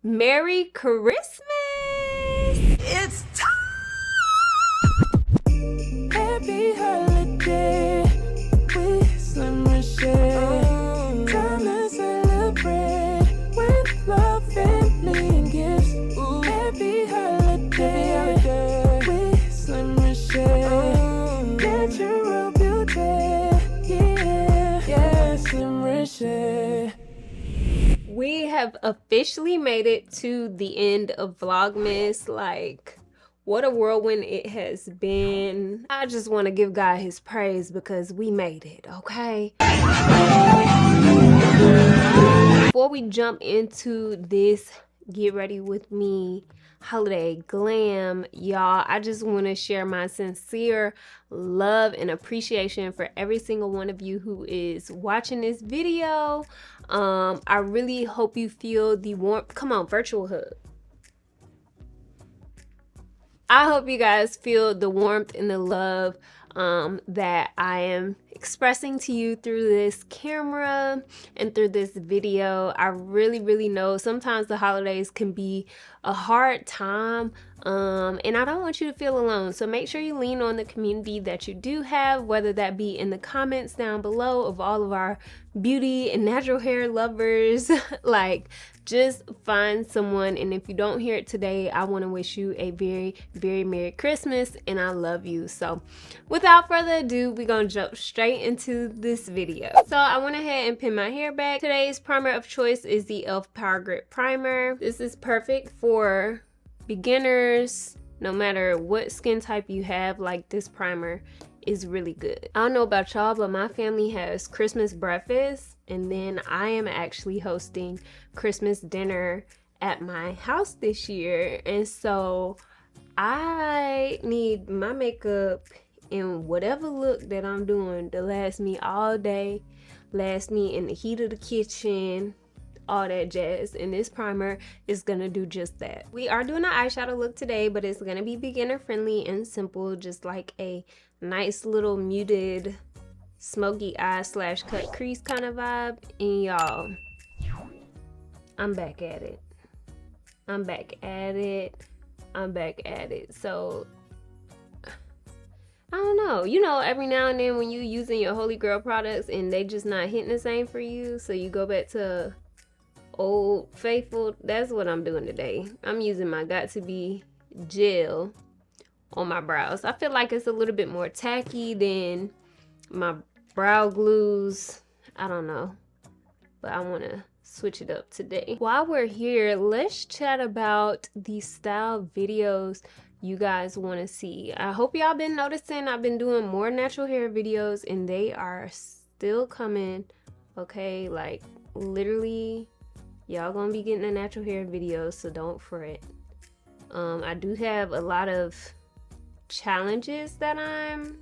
Merry Christmas! It's time! Happy holiday with some Reshae. Time to celebrate with love, family, and gifts. Ooh. Happy holiday with some Reshae. Natural beauty, yeah, some Reshae. We have officially made it to the end of Vlogmas. Like, what a whirlwind it has been. I just want to give God his praise because we made it, okay? Before we jump into this get ready with me holiday glam, y'all, I just want to share my sincere love and appreciation for every single one of you who is watching this video. I really hope you feel the warmth. Come on, virtual hug. I hope you guys feel the warmth and the love that I am expressing to you through this camera and through this video. I really know sometimes the holidays can be a hard time, and I don't want you to feel alone. So make sure you lean on the community that you do have, whether that be in the comments down below of all of our beauty and natural hair lovers. Like, just find someone, and if you don't hear it today, I want to wish you a very Merry Christmas, and I love you. So without further ado, we're gonna jump straight into this video. So I went ahead and pinned my hair back. Today's primer of choice is the e.l.f. Power Grip Primer. This is perfect for beginners, no matter what skin type you have. Like, this primer is really good. I don't know about y'all, but my family has Christmas breakfast, and then I am actually hosting Christmas dinner at my house this year, and so I need my makeup in whatever look that I'm doing to last me all day, last me in the heat of the kitchen, all that jazz, and this primer is gonna do just that. We are doing an eyeshadow look today, but it's gonna be beginner friendly and simple, just like a nice little muted smoky eye slash cut crease kind of vibe. And y'all, I'm back at it. I'm back at it. So I don't know, you know, every now and then when you using your holy grail products and they just not hitting the same for you, so you go back to old faithful. That's what I'm doing today. I'm using my Got To Be gel on my brows. I feel like it's a little bit more tacky than my brow glues. I don't know, but I want to switch it up today. While we're here, let's chat about the style videos you guys want to see. I hope y'all been noticing I've been doing more natural hair videos, and they are still coming, okay? Like, literally, y'all gonna be getting a natural hair video, so don't fret. I do have a lot of challenges that I'm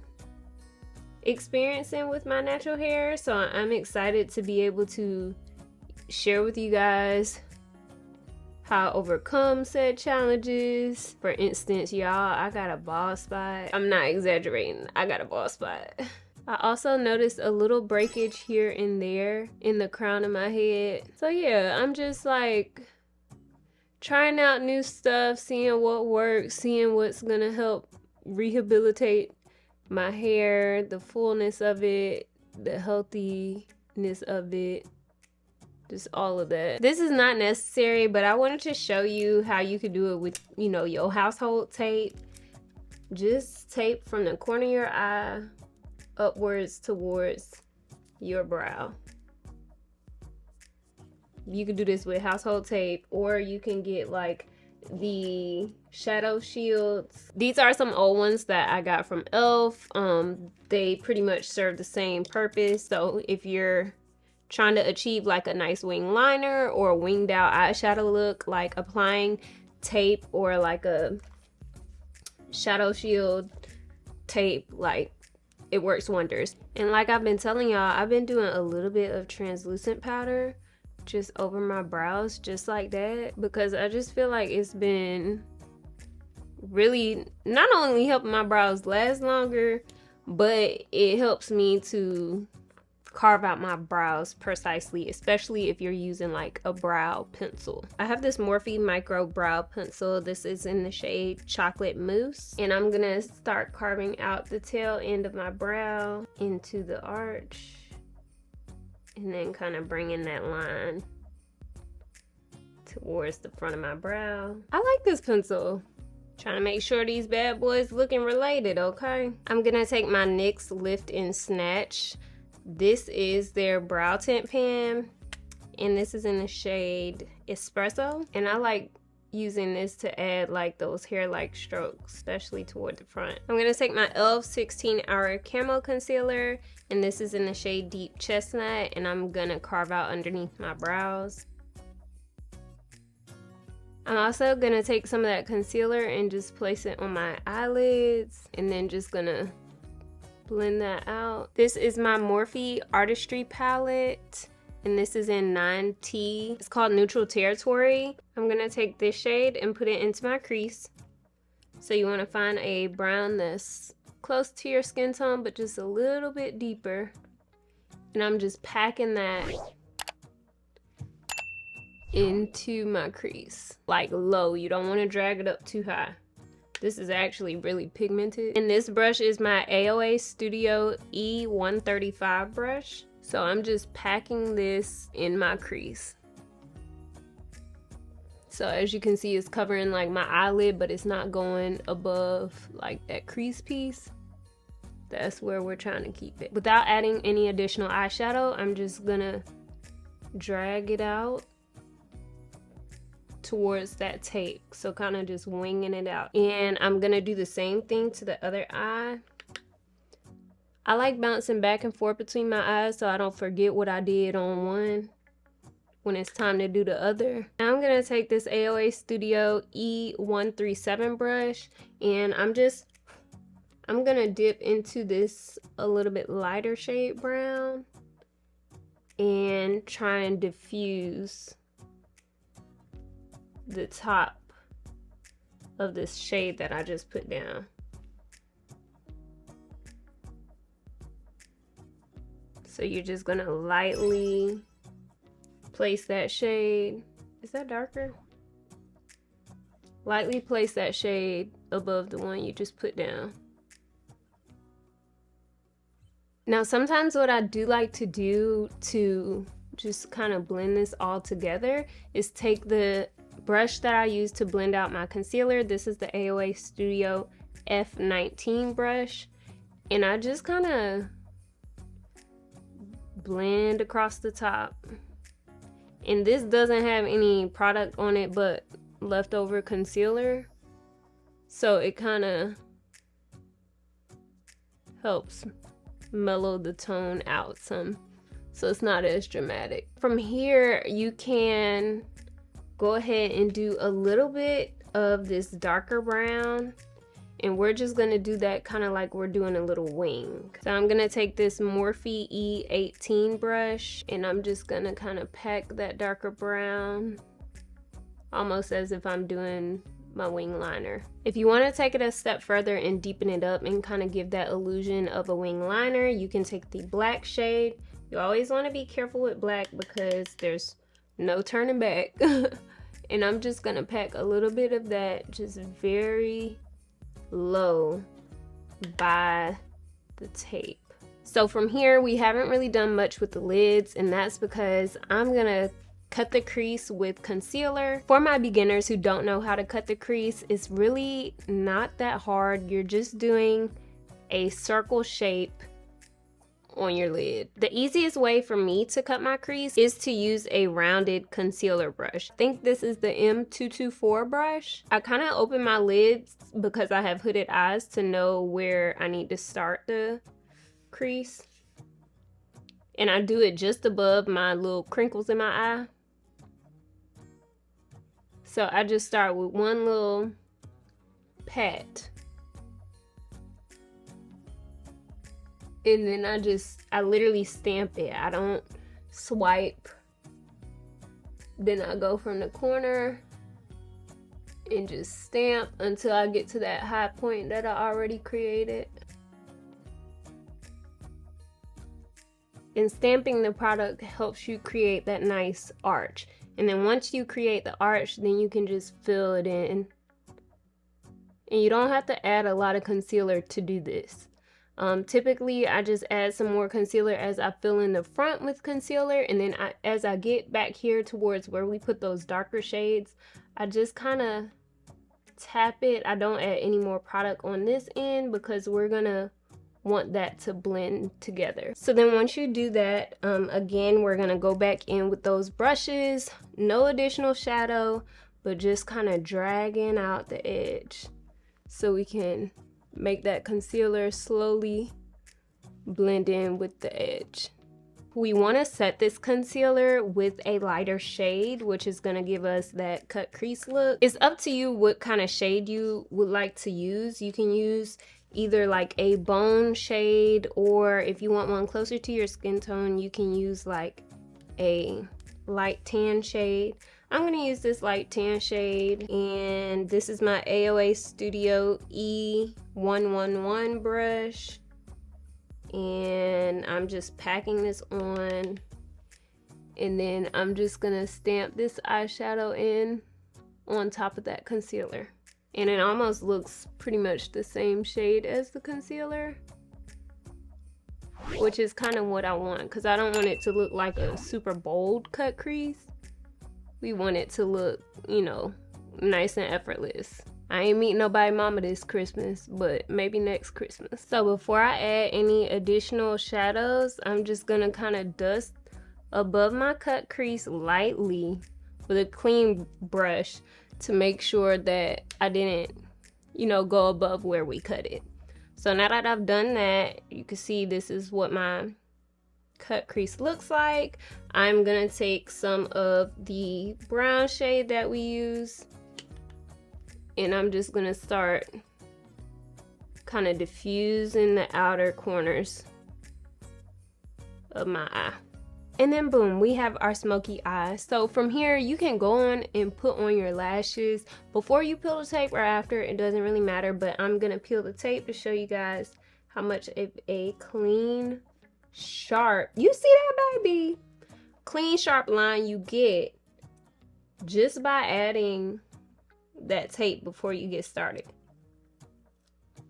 experiencing with my natural hair, so I'm excited to be able to share with you guys how I overcome said challenges. For instance, y'all, I got a bald spot. I'm not exaggerating, I got a bald spot. I also noticed a little breakage here and there in the crown of my head. So yeah, I'm just like trying out new stuff, seeing what works, seeing what's gonna help rehabilitate my hair, the fullness of it, the healthiness of it, just all of that. This is not necessary, but I wanted to show you how you could do it with, you know, your household tape. Just tape from the corner of your eye upwards towards your brow. You can do this with household tape, or you can get like the shadow shields. These are some old ones that I got from e.l.f. They pretty much serve the same purpose. So if you're trying to achieve like a nice wing liner or a winged out eyeshadow look, like applying tape or like a shadow shield tape, like, it works wonders. And like I've been telling y'all, I've been doing a little bit of translucent powder just over my brows, just like that, because I just feel like it's been really not only helping my brows last longer, but it helps me to carve out my brows precisely, especially if you're using like a brow pencil. I have this Morphe micro brow pencil. This is in the shade Chocolate Mousse, and I'm gonna start carving out the tail end of my brow into the arch, and then kind of bringing that line towards the front of my brow. I like this pencil. Trying to make sure these bad boys looking related, okay? I'm gonna take my NYX Lift and Snatch. This is their brow tint pan, and this is in the shade Espresso. And I like using this to add like those hair-like strokes, especially toward the front. I'm gonna take my e.l.f. 16-Hour Camo Concealer, and this is in the shade Deep Chestnut, and I'm gonna carve out underneath my brows. I'm also gonna take some of that concealer and just place it on my eyelids, and then just gonna blend that out. This is my Morphe Artistry palette, and this is in 9T. It's called Neutral Territory. I'm gonna take this shade and put it into my crease. So you wanna find a brown that's close to your skin tone, but just a little bit deeper. And I'm just packing that into my crease, like low. You don't want to drag it up too high. This is actually really pigmented. And this brush is my AOA Studio E135 brush. So I'm just packing this in my crease. So as you can see, it's covering like my eyelid, but it's not going above like that crease piece. That's where we're trying to keep it. Without adding any additional eyeshadow, I'm just gonna drag it out towards that tape, so kind of just winging it out. And I'm gonna do the same thing to the other eye. I like bouncing back and forth between my eyes so I don't forget what I did on one when it's time to do the other. Now I'm gonna take this AOA Studio E137 brush, and I'm gonna dip into this a little bit lighter shade brown and try and diffuse the top of this shade that I just put down. So you're just gonna lightly place that shade. Is that darker? Lightly place that shade above the one you just put down. Now sometimes what I do like to do to just kind of blend this all together is take the brush that I use to blend out my concealer. This is the AOA Studio F19 brush, and I just kind of blend across the top. And this doesn't have any product on it but leftover concealer, so it kind of helps mellow the tone out some, so it's not as dramatic. From here you can go ahead and do a little bit of this darker brown, and we're just gonna do that kind of like we're doing a little wing. So I'm gonna take this Morphe E18 brush, and I'm just gonna kind of pack that darker brown, almost as if I'm doing my wing liner. If you want to take it a step further and deepen it up and kind of give that illusion of a wing liner, you can take the black shade. You always want to be careful with black because there's no turning back. And I'm just gonna pack a little bit of that just very low by the tape. So from here we haven't really done much with the lids, and that's because I'm gonna cut the crease with concealer. For my beginners who don't know how to cut the crease, it's really not that hard. You're just doing a circle shape on your lid. The easiest way for me to cut my crease is to use a rounded concealer brush. I think this is the M224 brush. I kind of open my lids because I have hooded eyes to know where I need to start the crease. And I do it just above my little crinkles in my eye. So I just start with one little pat. And then I literally stamp it. I don't swipe. Then I go from the corner and just stamp until I get to that high point that I already created. And stamping the product helps you create that nice arch. And then once you create the arch, then you can just fill it in. And you don't have to add a lot of concealer to do this. Typically, I just add some more concealer as I fill in the front with concealer. And then as I get back here towards where we put those darker shades, I just kind of tap it. I don't add any more product on this end because we're gonna want that to blend together. So then once you do that, again, we're gonna go back in with those brushes, no additional shadow, but just kind of dragging out the edge so we can make that concealer slowly blend in with the edge. We want to set this concealer with a lighter shade, which is going to give us that cut crease look. It's up to you what kind of shade you would like to use. You can use either like a bone shade, or if you want one closer to your skin tone, you can use like a light tan shade. I'm going to use this light tan shade, and this is my AOA Studio E111 brush. And I'm just packing this on, and then I'm just gonna stamp this eyeshadow in on top of that concealer, and it almost looks pretty much the same shade as the concealer, which is kind of what I want, because I don't want it to look like a super bold cut crease. We want it to look, you know, nice and effortless. I ain't meeting nobody mama this Christmas, but maybe next Christmas. So before I add any additional shadows, I'm just gonna kind of dust above my cut crease lightly with a clean brush to make sure that I didn't, you know, go above where we cut it. So now that I've done that, you can see this is what my cut crease looks like. I'm gonna take some of the brown shade that we use, and I'm just gonna start kind of diffusing the outer corners of my eye. And then boom, we have our smoky eye. So from here, you can go on and put on your lashes before you peel the tape or after, it doesn't really matter, but I'm gonna peel the tape to show you guys how much of a clean, sharp, you see that, baby? Clean, sharp line you get just by adding that tape before you get started.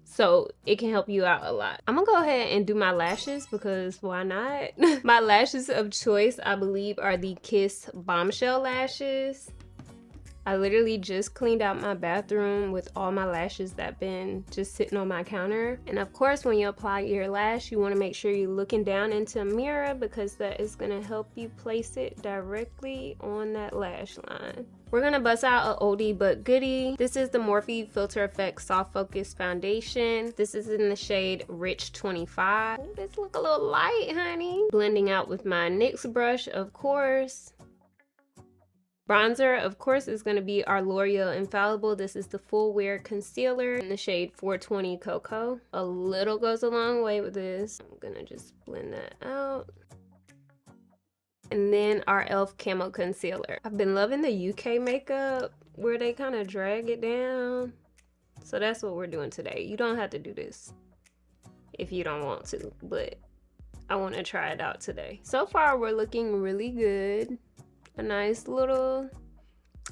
So it can help you out a lot. I'm gonna go ahead and do my lashes because why not? My lashes of choice, I believe, are the Kiss Bombshell lashes. I literally just cleaned out my bathroom with all my lashes that been just sitting on my counter. And of course, when you apply your lash, you want to make sure you're looking down into a mirror, because that is going to help you place it directly on that lash line. We're going to bust out an oldie but goodie. This is the Morphe Filter Effects Soft Focus Foundation. This is in the shade Rich 25. Ooh, this look a little light, honey. Blending out with my NYX brush, of course. Bronzer, of course, is going to be our L'Oreal Infallible. This is the Full Wear Concealer in the shade 420 Cocoa. A little goes a long way with this. I'm going to just blend that out. And then our e.l.f. Camo Concealer. I've been loving the UK makeup where they kind of drag it down. So that's what we're doing today. You don't have to do this if you don't want to, but I want to try it out today. So far, we're looking really good. A nice little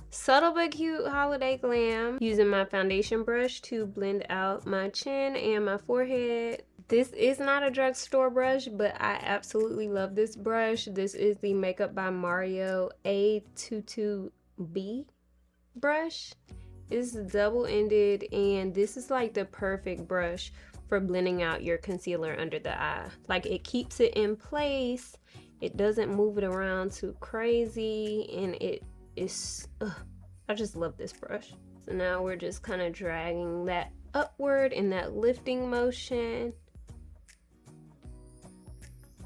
subtle but cute holiday glam. Using my foundation brush to blend out my chin and my forehead. This is not a drugstore brush, but I absolutely love this brush. This is the Makeup by Mario A22B brush. It's double-ended, and this is like the perfect brush for blending out your concealer under the eye. Like, it keeps it in place. It doesn't move it around too crazy, and it is, I just love this brush. So now we're just kind of dragging that upward in that lifting motion.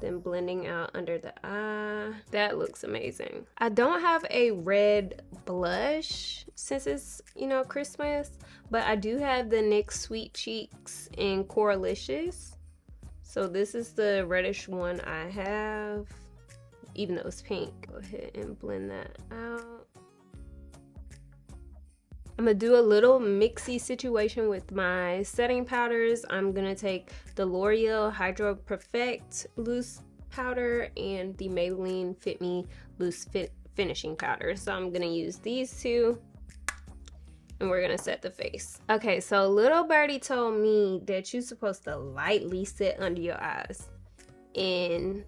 Then blending out under the eye. That looks amazing. I don't have a red blush since it's, you know, Christmas, but I do have the NYX Sweet Cheeks in Coralicious. So this is the reddish one I have, even though it's pink. Go ahead and blend that out. I'm gonna do a little mixy situation with my setting powders. I'm gonna take the L'Oreal Hydra-perfecte loose powder and the Maybelline Fit Me Loose Finishing Powder. So I'm gonna use these two and we're gonna set the face. Okay, so little birdie told me that you're supposed to lightly set under your eyes. And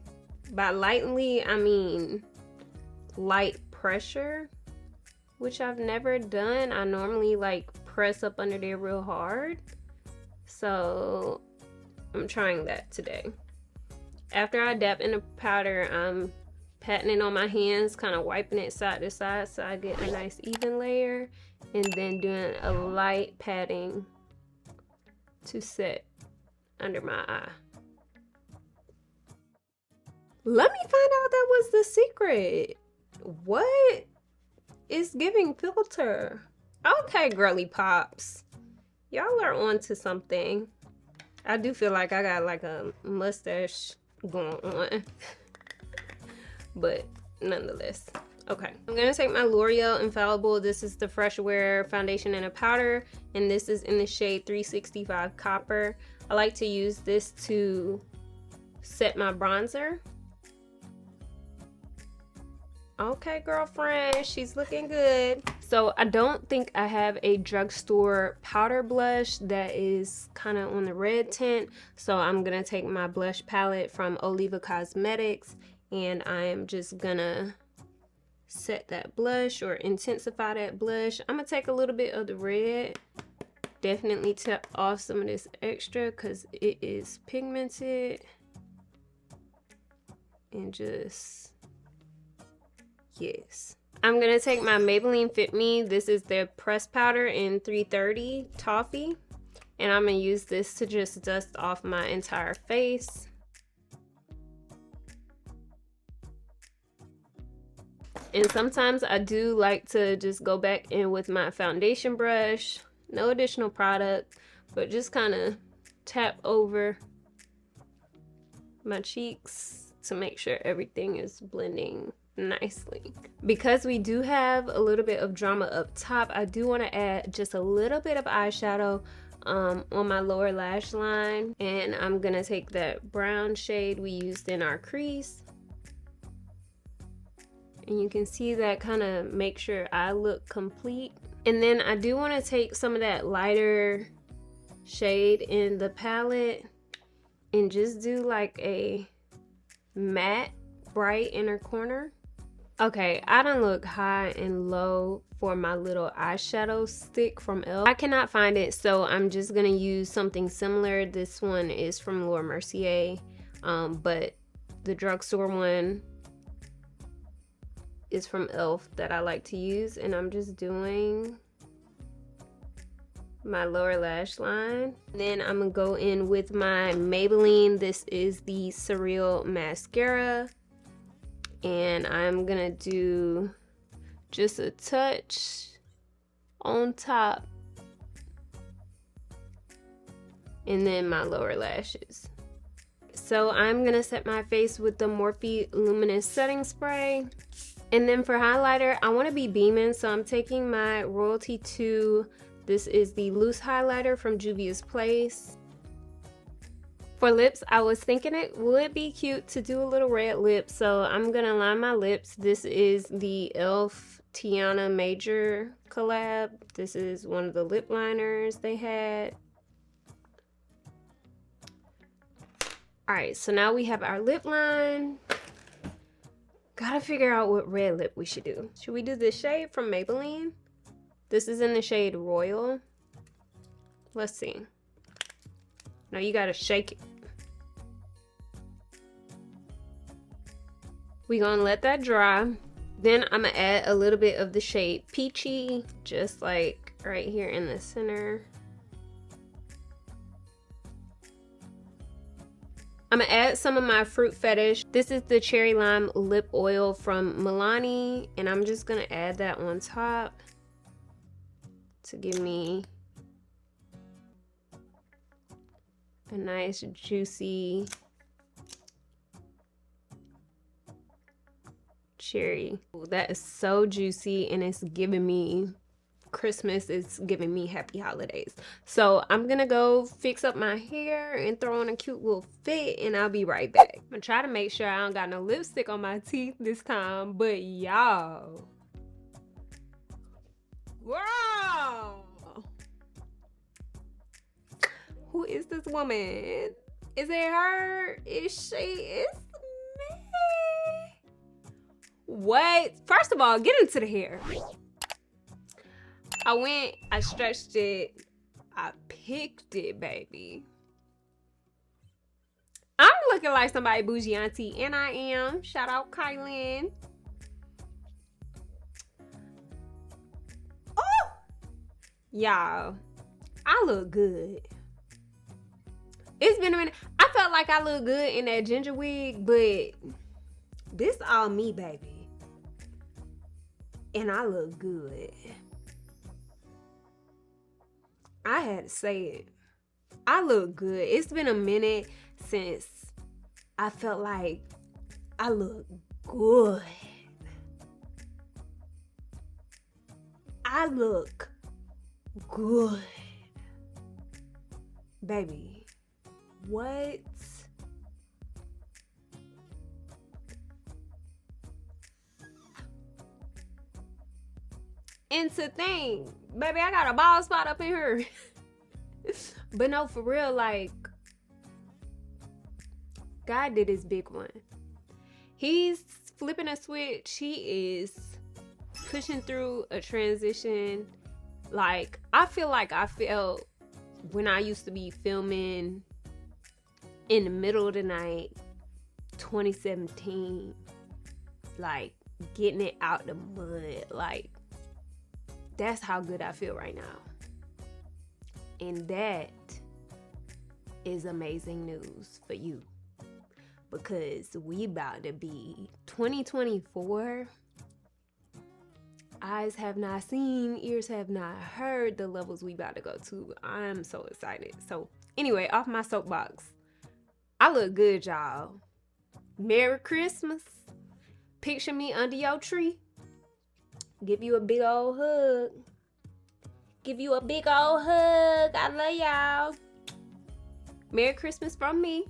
by lightly, I mean light pressure, which I've never done. I normally like press up under there real hard. So I'm trying that today. After I dab in the powder, I'm patting it on my hands, kind of wiping it side to side so I get a nice even layer, and then doing a light patting to set under my eye. Let me find out that was the secret. What is giving filter? Okay, girly pops. Y'all are onto something. I do feel like I got like a mustache going on. But nonetheless. Okay, I'm gonna take my L'Oreal Infallible. This is the Fresh Wear foundation in a powder, and this is in the shade 365 Copper. I like to use this to set my bronzer. Okay, girlfriend, she's looking good. So I don't think I have a drugstore powder blush that is kind of on the red tint. So I'm gonna take my blush palette from Oliva Cosmetics, and I am just gonna set that blush or intensify that blush. I'm gonna take a little bit of the red. Definitely tap off some of this extra because it is pigmented. And just... yes. I'm gonna take my Maybelline Fit Me. This is the pressed powder in 330 Toffee. And I'm gonna use this to just dust off my entire face. And sometimes I do like to just go back in with my foundation brush. No additional product, but just kind of tap over my cheeks to make sure everything is blending nicely. Because we do have a little bit of drama up top, I do want to add just a little bit of eyeshadow on my lower lash line, and I'm gonna take that brown shade we used in our crease, and you can see that kind of make sure I look complete. And then I do want to take some of that lighter shade in the palette and just do like a matte bright inner corner. Okay, I done look high and low for my little eyeshadow stick from e.l.f. I cannot find it, so I'm just gonna use something similar. This one is from Laura Mercier, but the drugstore one is from e.l.f. that I like to use, and I'm just doing my lower lash line. Then I'm gonna go in with my Maybelline. This is the Surreal Mascara, and I'm gonna do just a touch on top, and then my lower lashes. So I'm gonna set my face with the Morphe Luminous Setting Spray. And then for highlighter, I want to be beaming, so I'm taking my Royalty 2. This is the loose highlighter from Juvia's Place. For lips, I was thinking it would be cute to do a little red lip, so I'm gonna line my lips. This is the e.l.f. Tiana Major collab. This is one of the lip liners they had. Alright, so now we have our lip line. Gotta figure out what red lip we should do. Should we do this shade from Maybelline? This is in the shade Royal. Let's see. No, you gotta shake it. We gonna let that dry. Then I'm gonna add a little bit of the shade Peachy, just like right here in the center. I'm gonna add some of my Fruit Fetish. This is the Cherry Lime Lip Oil from Milani, and I'm just gonna add that on top to give me a nice juicy cherry. Ooh, that is so juicy, and it's giving me Christmas is giving me happy holidays. So I'm gonna go fix up my hair and throw on a cute little fit, and I'll be right back. I'm gonna try to make sure I don't got no lipstick on my teeth this time, but y'all. Wow! Who is this woman? Is it her? Is she? It's me. What? First of all, get into the hair. I stretched it, I picked it, baby. I'm looking like somebody bougie auntie, and I am. Shout out Kylan. Oh! Y'all, I look good. It's been a minute. I felt like I look good in that ginger wig, but this all me, baby. And I look good. I had to say it. I look good. It's been a minute since I felt like I look good. I look good. Baby, what? And to think, baby, I got a bald spot up in here. But no, for real, like, God did his big one. He's flipping a switch. He is pushing through a transition. Like, I feel like I felt when I used to be filming in the middle of the night, 2017, like, getting it out the mud. Like, that's how good I feel right now. And that is amazing news for you, because we about to be 2024. Eyes have not seen, ears have not heard the levels we about to go to. I'm so excited. So anyway, off my soapbox. I look good, y'all. Merry Christmas. Picture me under your tree. Give you a big old hug. Give you a big old hug. I love y'all. Merry Christmas from me.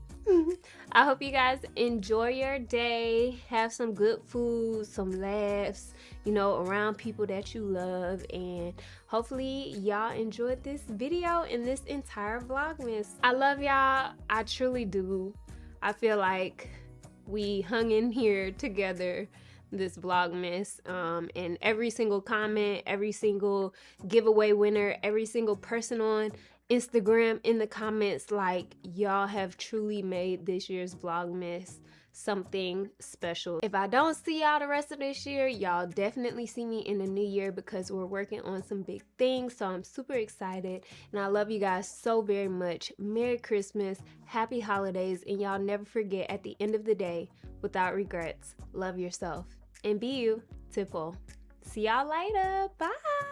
I hope you guys enjoy your day. Have some good food, some laughs, you know, around people that you love. And hopefully y'all enjoyed this video and this entire Vlogmas. I love y'all. I truly do. I feel like we hung in here together this Vlogmas, and every single comment, every single giveaway winner, every single person on Instagram in the comments, like, y'all have truly made this year's Vlogmas something special. If I don't see y'all the rest of this year, y'all definitely see me in the new year, because we're working on some big things. So I'm super excited, and I love you guys so very much. Merry Christmas, happy holidays, and y'all never forget, at the end of the day, without regrets, love yourself and be you. Tipple. See y'all later. Bye.